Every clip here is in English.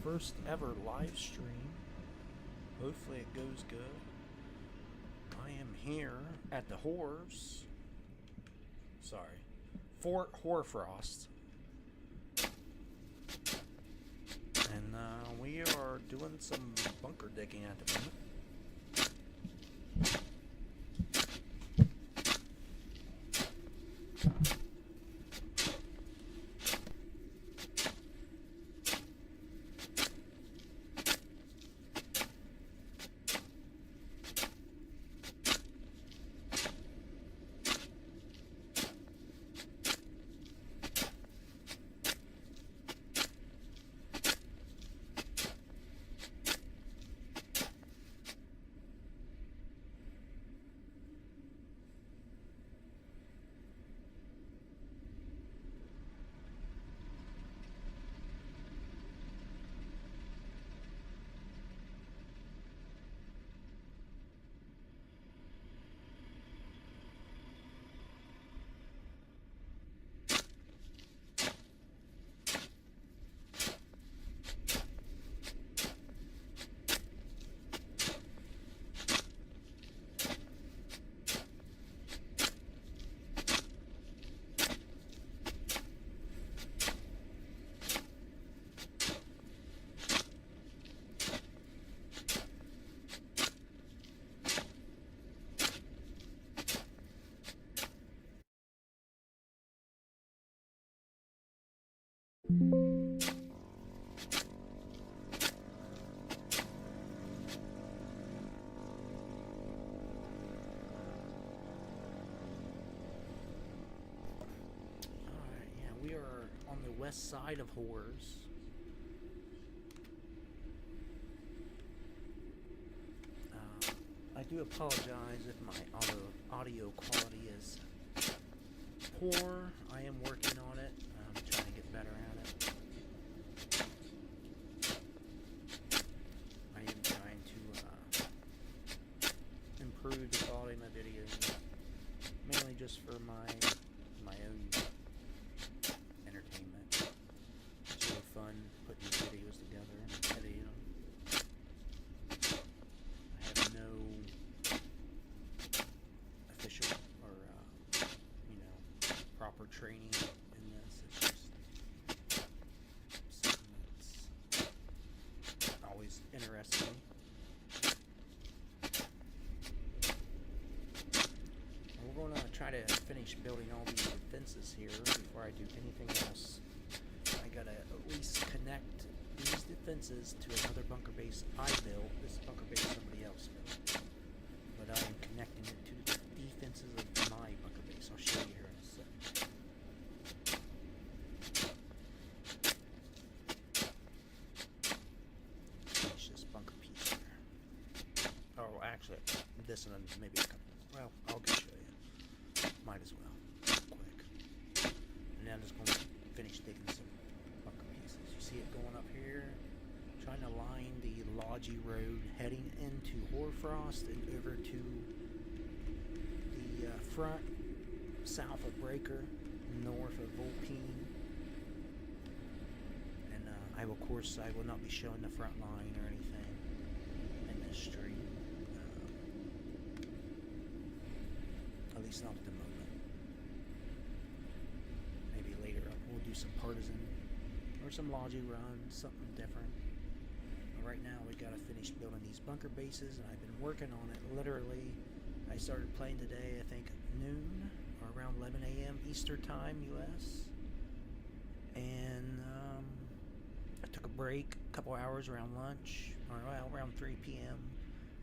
first ever live stream. Hopefully it goes good. I am here at the Fort Hoarfrost. And we are doing some bunker digging at the moment. We are on the west side of Horrors. I do apologize if my audio quality is poor. I am working on it. I'm trying to get better at it. I am trying to improve the quality of my videos, mainly just for my own entertainment. It's really fun putting these videos together and editing them. I have no official or proper training in this. It's just something that's always interested me. We're going to try to finish building all these defenses here before I do anything else. I gotta at least connect these defenses to another bunker base I built. This bunker base somebody else built, but I am connecting it to the defenses of my bunker base. I'll show you here in a second. Finish this bunker piece here. Oh, actually, this one maybe a couple. Well, I'll just show you. Might as well. Quick. And then I'm just going to finish digging some bunker pieces. You see it going up here? Trying to line the Logie Road heading into Hoarfrost and over to the front south of Breaker, north of Vulpine. And I will not be showing the front line or anything in this street. At least not at the moment. Maybe later we'll do some partisan or some Logie runs, something different. But right now we gotta finish building these bunker bases, and I've been working on it literally. I started playing today, I think noon or around 11 a.m. Eastern time, US. And I took a break, a couple hours around lunch, or well, around 3 p.m.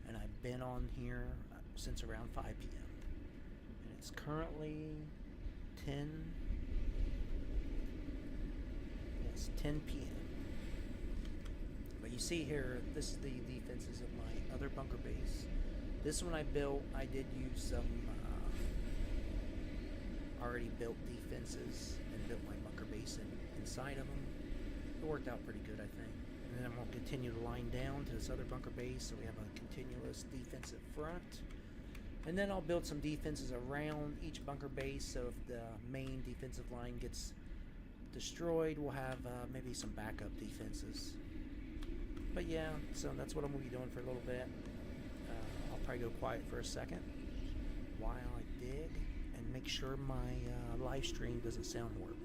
And I've been on here since around 5 p.m. It's currently 10 p.m. But you see here, this is the defenses of my other bunker base. This one I built, I did use some already built defenses and built my bunker base inside of them. It worked out pretty good, I think. And then I'm going to continue to line down to this other bunker base so we have a continuous defensive front. And then I'll build some defenses around each bunker base, so if the main defensive line gets destroyed, we'll have maybe some backup defenses. But yeah, so that's what I'm going to be doing for a little bit. I'll probably go quiet for a second while I dig and make sure my live stream doesn't sound horrible.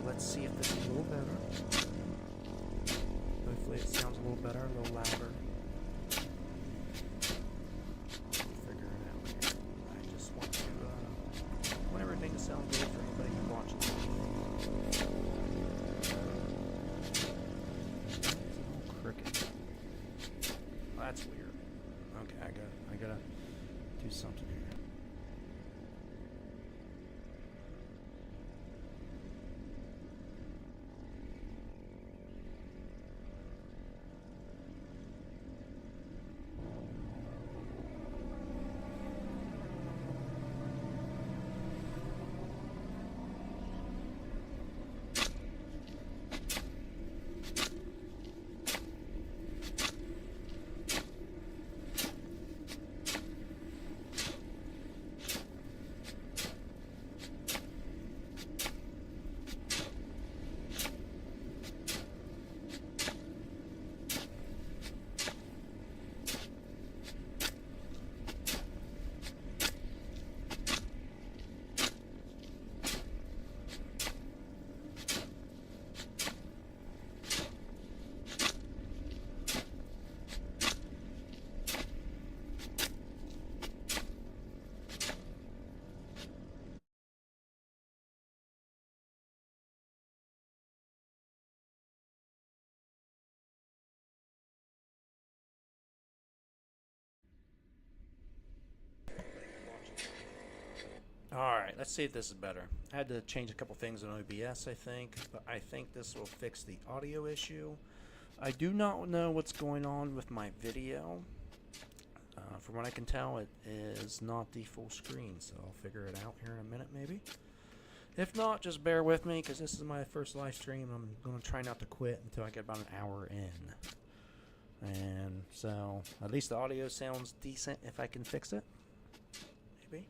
Let's see if this is a little better. Hopefully it sounds a little better, a little louder. Figure it out here. I just want everything to sound good for anybody who's watching. It's a little crooked. Oh, that's weird. Okay, I gotta do something here. Alright, let's see if this is better. I had to change a couple things in OBS, I think, but I think this will fix the audio issue. I do not know what's going on with my video. From what I can tell, it is not the full screen, so I'll figure it out here in a minute, maybe. If not, just bear with me, because this is my first live stream. I'm going to try not to quit until I get about an hour in. And so, at least the audio sounds decent if I can fix it. Maybe.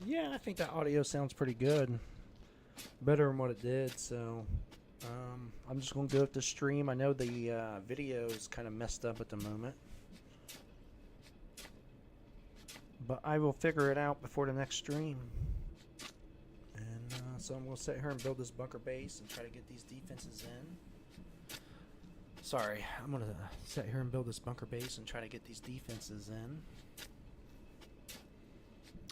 Yeah, I think that audio sounds pretty good. Better than what it did, so I'm just going to go with the stream. I know the video is kind of messed up at the moment, but I will figure it out before the next stream and So I'm going to sit here and build this bunker base and try to get these defenses in. Sorry, I'm going to sit here and build this bunker base and try to get these defenses in.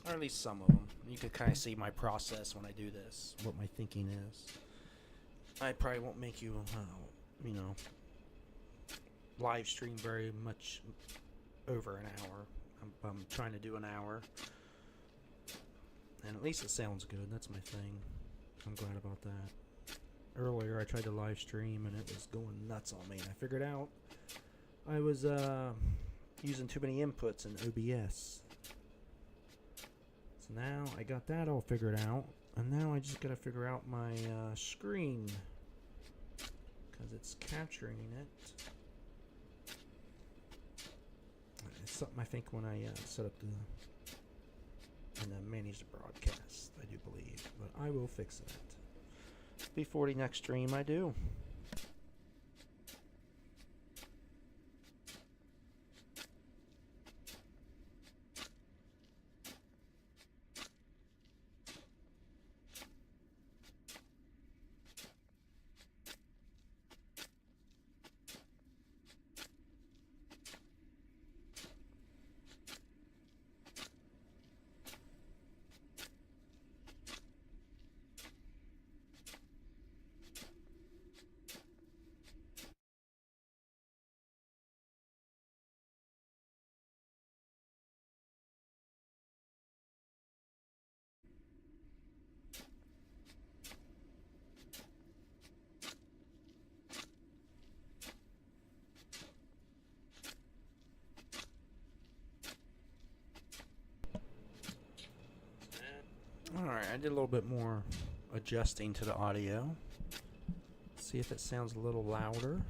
Or at least some of them. You can kind of see my process when I do this, what my thinking is. I probably won't make you, you know, live stream very much over an hour. I'm trying to do an hour. And at least it sounds good. That's my thing. I'm glad about that. Earlier I tried to live stream and it was going nuts on me. And I figured out I was using too many inputs in OBS. So now I got that all figured out. And now I just got to figure out my screen. Because it's capturing it. It's something I think when I set up and then manage the broadcast, I do believe. But I will fix that. Before the next stream, I do. Alright, I did a little bit more adjusting to the audio. See if it sounds a little louder.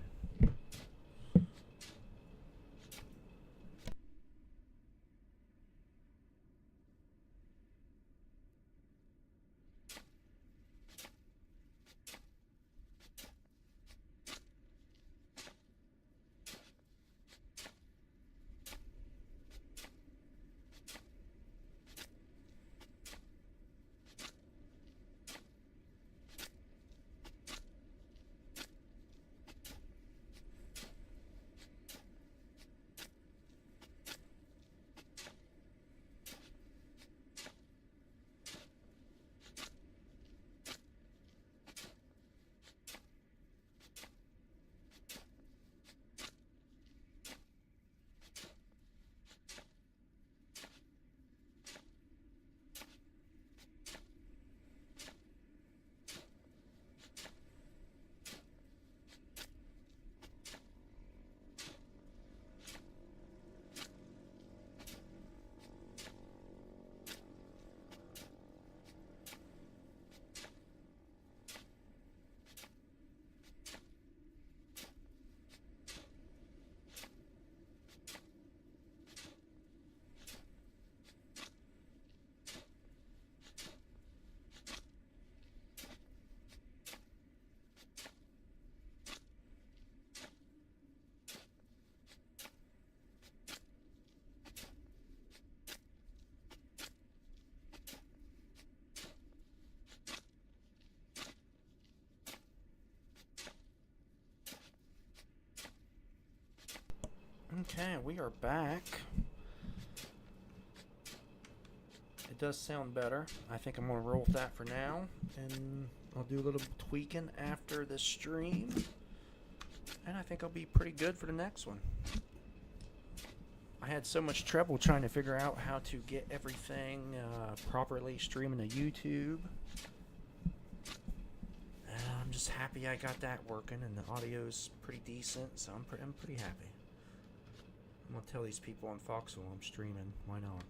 Okay, we are back. It does sound better. I think I'm going to roll with that for now. And I'll do a little tweaking after the stream. And I think I'll be pretty good for the next one. I had so much trouble trying to figure out how to get everything properly streaming to YouTube. I'm just happy I got that working and the audio's pretty decent, so I'm pretty happy. I'm gonna tell these people on FoxHole I'm streaming. Why not?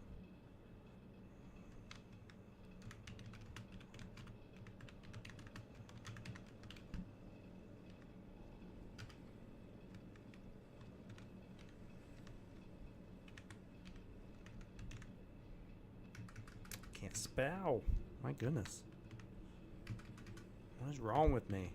Can't spell. My goodness. What is wrong with me?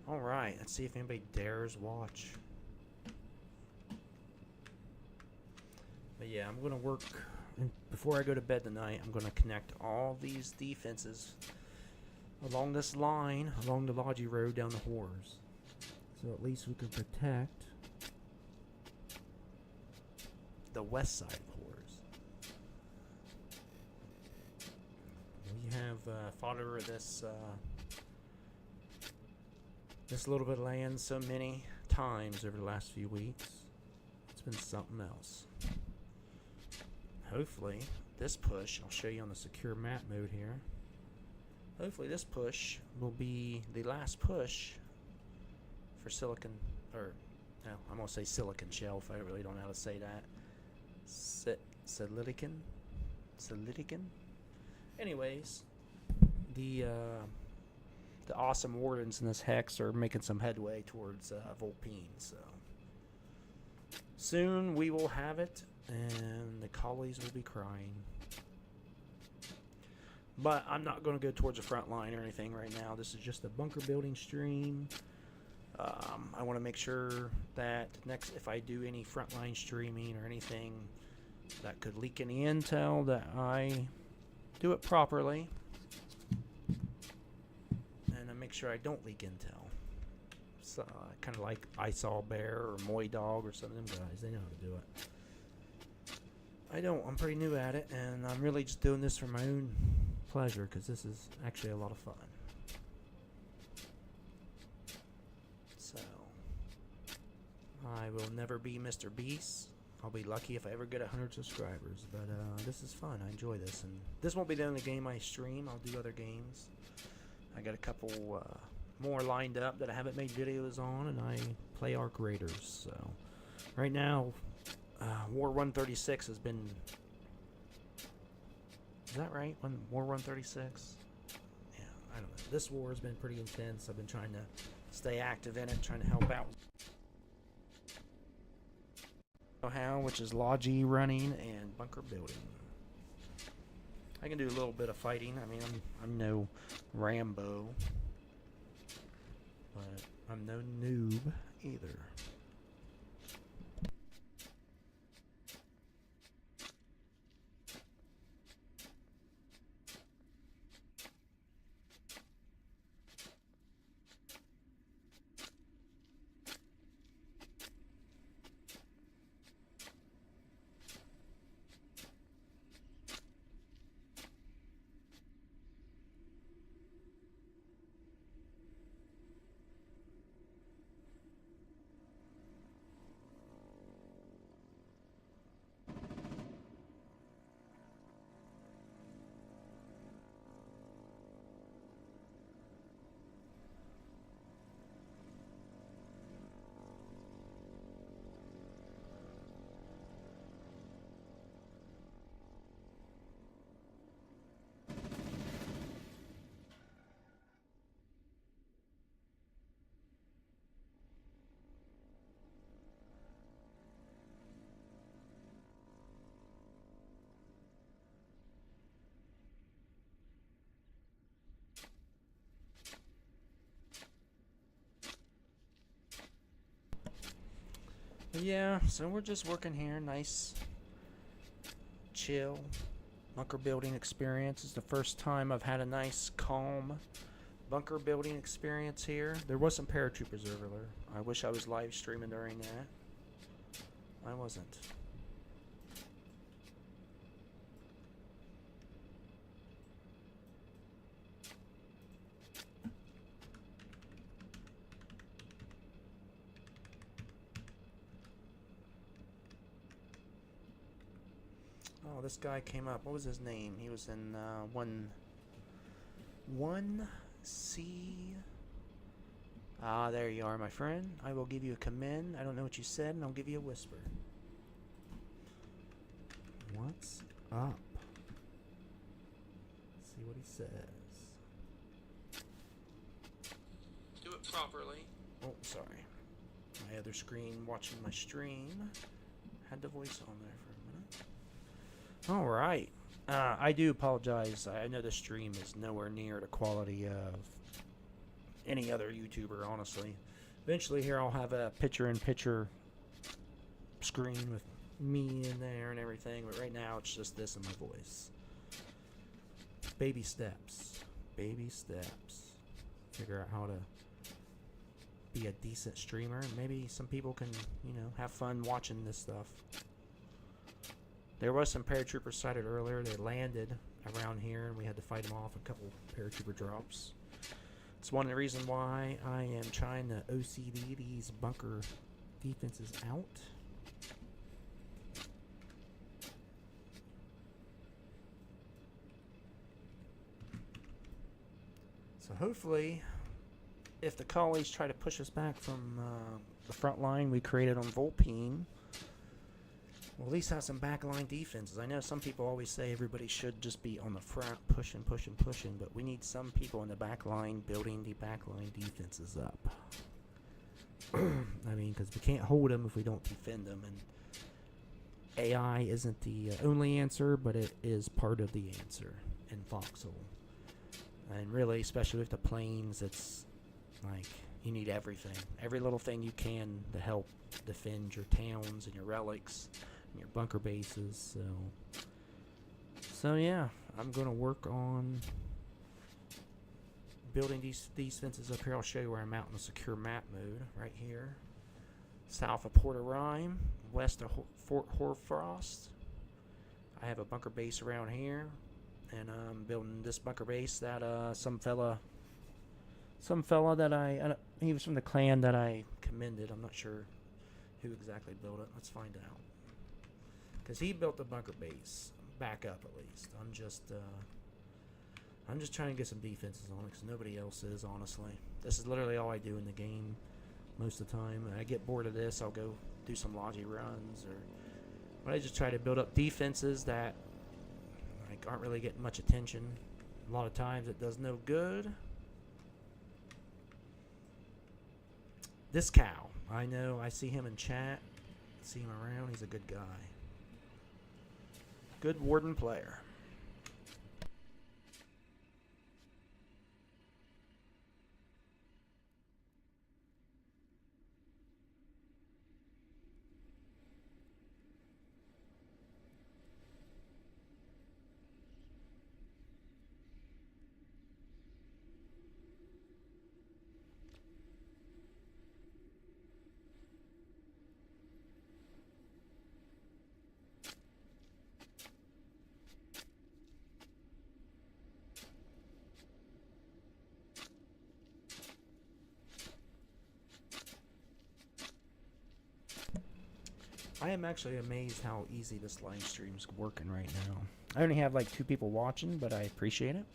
Alright, let's see if anybody dares watch. yeah, I'm going to work, and before I go to bed tonight, I'm going to connect all these defenses along this line, along the Logi Road down the Whores. So at least we can protect the west side of Whores. We have fought over this little bit of land so many times over the last few weeks. It's been something else. Hopefully, this push, I'll show you on the secure map mode here. Hopefully this push will be the last push for silicon, or no, I'm going to say silicon shelf. I really don't know how to say that. Silicon? Anyways, the awesome wardens in this hex are making some headway towards Vulpine, so soon we will have it, and the collies will be crying. But I'm not going to go towards the front line or anything right now. This is just a bunker building stream. I want to make sure that next, if I do any frontline streaming or anything that could leak any intel, that I do it properly. And I make sure I don't leak intel. So, kind of like I Saw Bear or Moy Dog or some of them guys. They know how to do it. I don't. I'm pretty new at it, and I'm really just doing this for my own pleasure, because this is actually a lot of fun. So, I will never be Mr. Beast. I'll be lucky if I ever get 100 subscribers, but this is fun. I enjoy this, and this won't be the only game I stream. I'll do other games. I got a couple more lined up that I haven't made videos on, and I play Arc Raiders. So, right now, war136 has been... Is that right? war136? Yeah, I don't know. This war has been pretty intense. I've been trying to stay active in it, trying to help out. How, which is Logi running and bunker building. I can do a little bit of fighting. I mean, I'm no Rambo, but I'm no noob either. Yeah, so we're just working here. Nice, chill bunker building experience. It's the first time I've had a nice, calm bunker building experience here. There was some paratroopers earlier. I wish I was live streaming during that. I wasn't. Oh, this guy came up. What was his name? He was in 1C. Ah, there you are, my friend. I will give you a commend. I don't know what you said, and I'll give you a whisper. What's up? Let's see what he says. Do it properly. Oh, sorry. My other screen, watching my stream, had the voice on there for a minute. Alright. I do apologize. I know the stream is nowhere near the quality of any other YouTuber, honestly. Eventually here I'll have a picture-in-picture screen with me in there and everything, but right now it's just this in my voice. Baby steps. Baby steps. Figure out how to be a decent streamer. Maybe some people can, you know, have fun watching this stuff. There was some paratroopers sighted earlier. They landed around here and we had to fight them off, a couple paratrooper drops. It's one of the reasons why I am trying to OCD these bunker defenses out. So hopefully, if the collies try to push us back from the front line we created on Vulpine, we'll at least have some backline defenses. I know some people always say everybody should just be on the front, pushing, but we need some people in the back line building the backline defenses up. I mean, because we can't hold them if we don't defend them, and AI isn't the only answer, but it is part of the answer in FoxHole. And really, especially with the planes, it's like you need everything. Every little thing you can to help defend your towns and your relics and your bunker bases. So yeah, I'm going to work on building these fences up here. I'll show you where I'm out in the secure map mode right here. South of Port Rhyme, west of Fort Hoarfrost. I have a bunker base around here. And I'm building this bunker base that some fella that he was from the clan that I commended. I'm not sure who exactly built it. Let's find out. Because he built the bunker base back up at least. I'm just trying to get some defenses on it because nobody else is, honestly. This is literally all I do in the game most of the time. When I get bored of this, I'll go do some logi runs, but I just try to build up defenses that aren't really getting much attention. A lot of times it does no good. This cow, I know, I see him in chat, see him around, he's a good guy. Good warden player. I am actually amazed how easy this live stream's working right now. I only have like 2 people watching, but I appreciate it.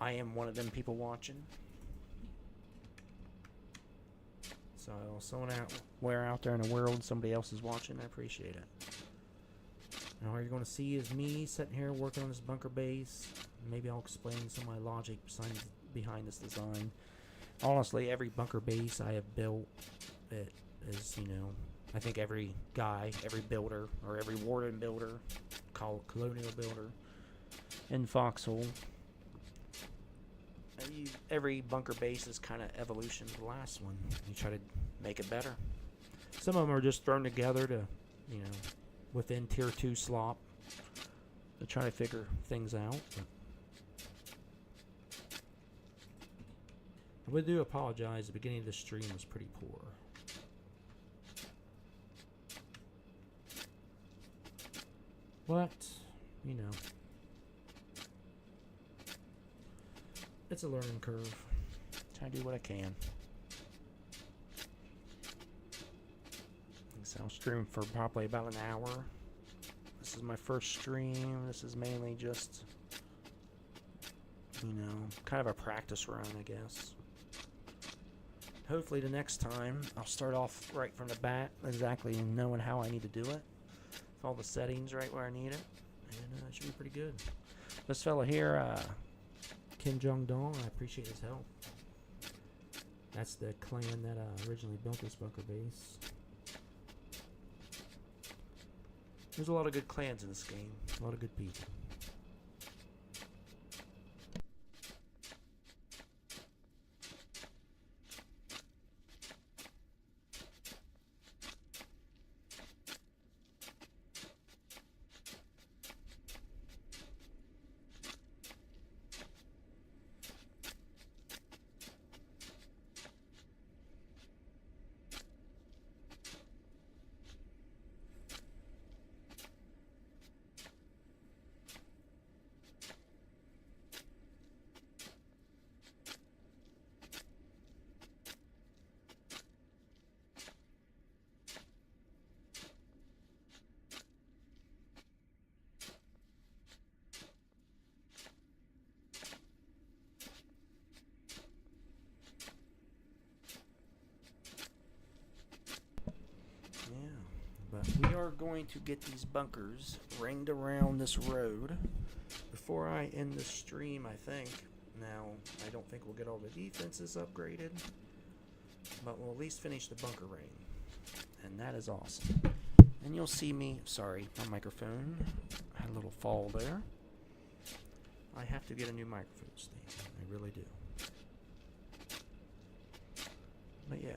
I am one of them people watching. So somewhere out there in the world, somebody else is watching. I appreciate it. And all you're going to see is me sitting here working on this bunker base. Maybe I'll explain some of my logic behind this design. Honestly, every bunker base I have built, it is, you know, I think every guy, every builder, or every warden builder, call it colonial builder, in FoxHole, every bunker base is kind of evolution to the last one. You try to make it better. Some of them are just thrown together to, you know, within tier 2 slop to try to figure things out. But I do apologize. The beginning of the stream was pretty poor. But, you know, it's a learning curve. Try to do what I can. So I'll stream for probably about an hour. This is my first stream. This is mainly just, you know, kind of a practice run, I guess. Hopefully the next time I'll start off right from the bat, exactly knowing how I need to do it. All the settings right where I need it, and it should be pretty good. This fella here, Kim Jong-dong, I appreciate his help. That's the clan that originally built this bunker base. There's a lot of good clans in this game, a lot of good people. going to get these bunkers ringed around this road before I end the stream, I think. Now, I don't think we'll get all the defenses upgraded, but we'll at least finish the bunker ring, and that is awesome. And you'll see me, sorry, my microphone had a little fall there. I have to get a new microphone stand, I really do. But yeah.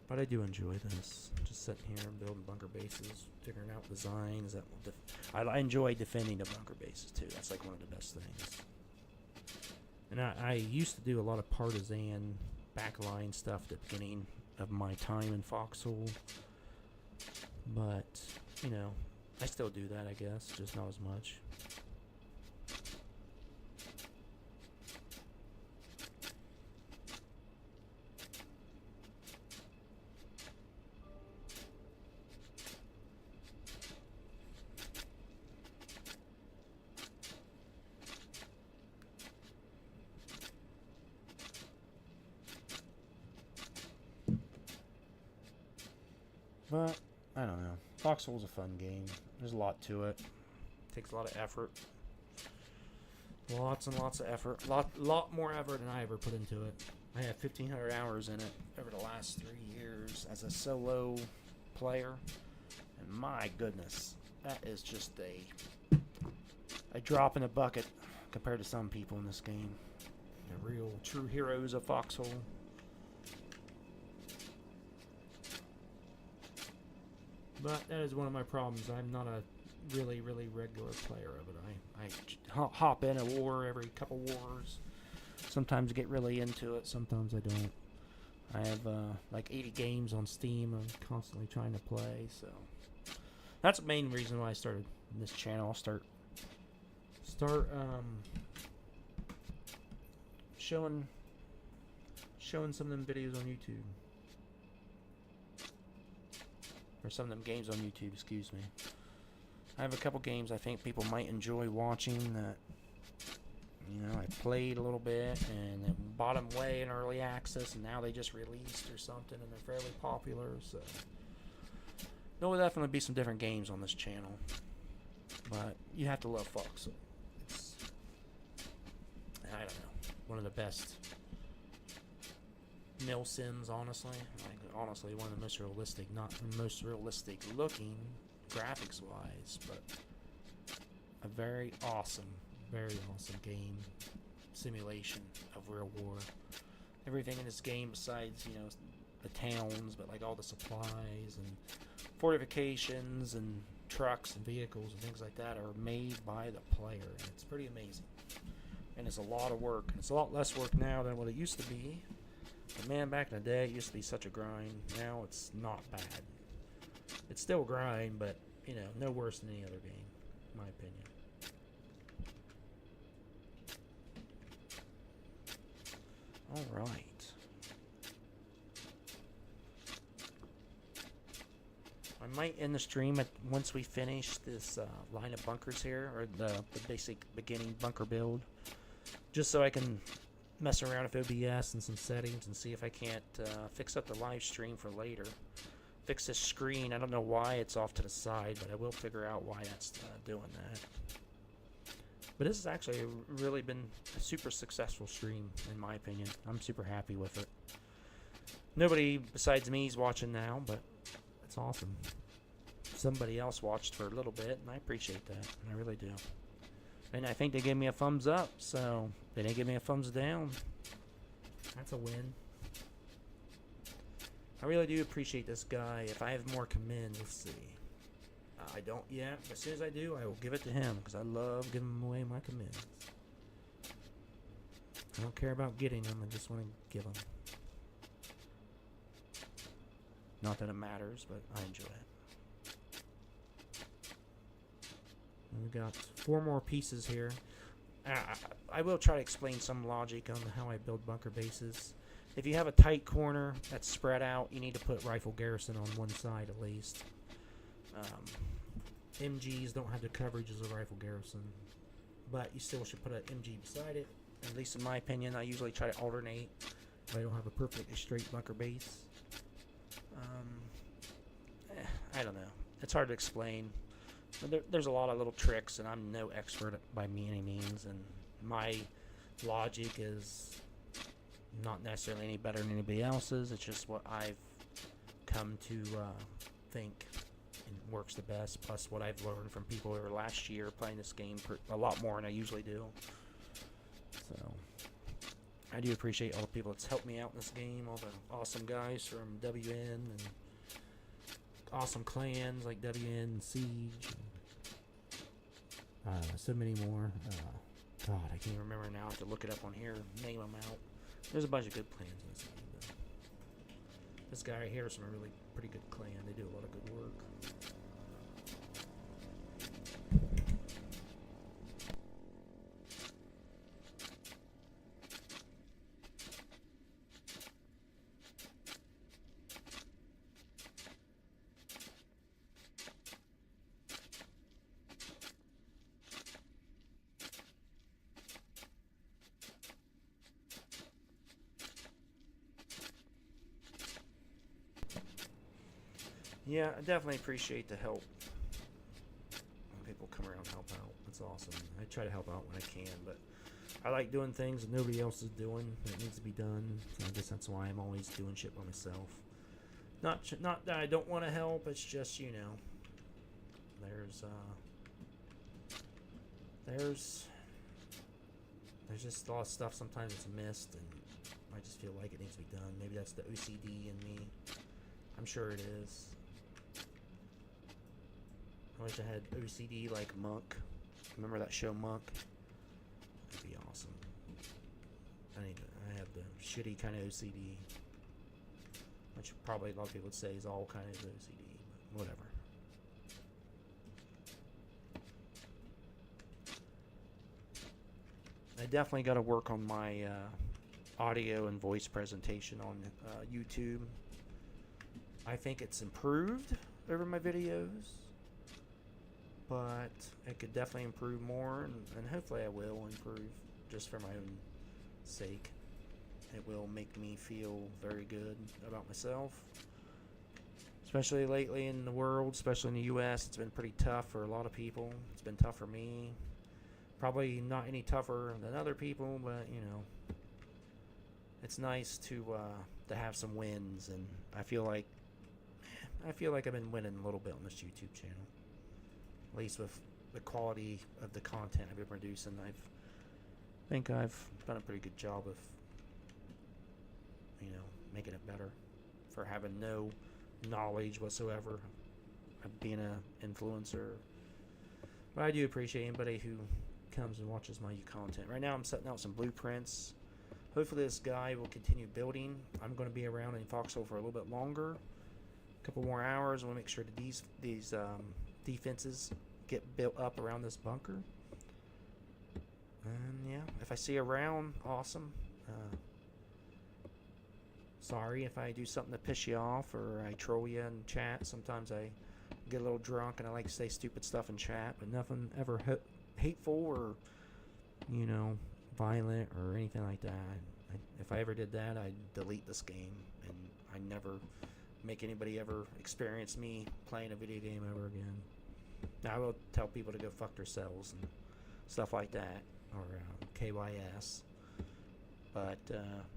But I do enjoy this. Just sitting here and building bunker bases, figuring out designs. I enjoy defending the bunker bases too. That's like one of the best things. And I used to do a lot of partisan backline stuff at the beginning of my time in FoxHole. But, you know, I still do that, I guess, just not as much. But, I don't know. FoxHole's a fun game. There's a lot to it. Takes a lot of effort. Lots and lots of effort. Lot more effort than I ever put into it. I have 1,500 hours in it over the last 3 years as a solo player. And my goodness, that is just a drop in a bucket compared to some people in this game. The real true heroes of FoxHole. But that is one of my problems. I'm not a really regular player of it. I hop in a war every couple wars. Sometimes get really into it. Sometimes I don't. I have like 80 games on Steam. I'm constantly trying to play. So that's the main reason why I started this channel. I'll start showing some of them videos on YouTube. Or some of them games on YouTube, excuse me. I have a couple games I think people might enjoy watching that, you know, I played a little bit and then bought them way in early access and now they just released or something and they're fairly popular, so there will definitely be some different games on this channel. But you have to love FoxHole. It's, I don't know, one of the best mill sims, honestly. Honestly, one of the most realistic, not the most realistic looking graphics wise, but a very awesome game simulation of real war. Everything in this game besides, you know, the towns, but like all the supplies and fortifications and trucks and vehicles and things like that are made by the player. And it's pretty amazing. And it's a lot of work. And it's a lot less work now than what it used to be. But man, back in the day, it used to be such a grind. Now it's not bad. It's still a grind, but, you know, no worse than any other game, in my opinion. Alright. I might end the stream once we finish this line of bunkers here, or the basic beginning bunker build. Just so I can mess around with OBS and some settings and see if I can't fix up the live stream for later. Fix this screen. I don't know why it's off to the side, but I will figure out why that's doing that. But this has actually really been a super successful stream, in my opinion. I'm super happy with it. Nobody besides me is watching now, but it's awesome. Somebody else watched for a little bit, and I appreciate that. I really do. And I think they gave me a thumbs up, so they didn't give me a thumbs down. That's a win. I really do appreciate this guy. If I have more commends, let's see. I don't yet, but as soon as I do, I will give it to him, because I love giving away my commends. I don't care about getting them, I just want to give them. Not that it matters, but I enjoy it. And we got 4 more pieces here. I will try to explain some logic on how I build bunker bases. If you have a tight corner that's spread out, you need to put rifle garrison on one side at least. MGs don't have the coverage as a rifle garrison, but you still should put an MG beside it. At least in my opinion, I usually try to alternate I don't have a perfectly straight bunker base. I don't know. It's hard to explain. But there's a lot of little tricks, and I'm no expert by any means. And my logic is not necessarily any better than anybody else's. It's just what I've come to think works the best, plus what I've learned from people over last year playing this game a lot more than I usually do. So I do appreciate all the people that's helped me out in this game, all the awesome guys from WN and awesome clans like WN and Siege and so many more. God, I can't remember now. I have to look it up on here, name them out. There's a bunch of good clans in this game, though. This guy right here is from a really pretty good clan. They do a lot of good work. Yeah, I definitely appreciate the help. When people come around and help out. That's awesome. I try to help out when I can, but I like doing things that nobody else is doing that needs to be done. So I guess that's why I'm always doing shit by myself. Not that I don't want to help. It's just, you know, there's just a lot of stuff sometimes it's missed, and I just feel like it needs to be done. Maybe that's the OCD in me. I'm sure it is. I wish I had OCD like Monk. Remember that show Monk? That'd be awesome. I have the shitty kind of OCD, which probably a lot of people would say is all kind of OCD, but whatever. I definitely got to work on my audio and voice presentation on YouTube. I think it's improved over my videos, but it could definitely improve more, and hopefully I will improve just for my own sake. It will make me feel very good about myself, especially lately in the world, especially in the US. It's been pretty tough for a lot of people. It's been tough for me. Probably not any tougher than other people, but you know, it's nice to have some wins, and I feel like I've been winning a little bit on this YouTube channel, at least with the quality of the content I've been producing. I think I've done a pretty good job of, you know, making it better for having no knowledge whatsoever of being an influencer. But I do appreciate anybody who comes and watches my content. Right now I'm setting out some blueprints. Hopefully this guy will continue building. I'm going to be around in FoxHole for a little bit longer. A couple more hours. I want to make sure that these defenses get built up around this bunker. And yeah, if I see you around, awesome. Sorry if I do something to piss you off or I troll you in chat. Sometimes I get a little drunk and I like to say stupid stuff in chat, but nothing ever hateful or, you know, violent or anything like that. If I ever did that, I'd delete this game, and I never make anybody ever experience me playing a video game ever again. Now I will tell people to go fuck themselves and stuff like that, or KYS. But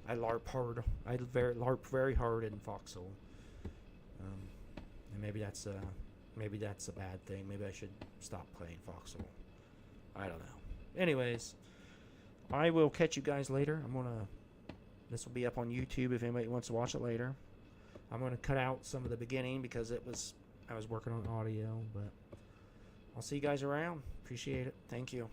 I LARP hard. I LARP very hard in FoxHole. And maybe that's a bad thing. Maybe I should stop playing FoxHole. I don't know. Anyways, I will catch you guys later. This will be up on YouTube if anybody wants to watch it later. I'm gonna cut out some of the beginning because I was working on audio, but I'll see you guys around. Appreciate it. Thank you.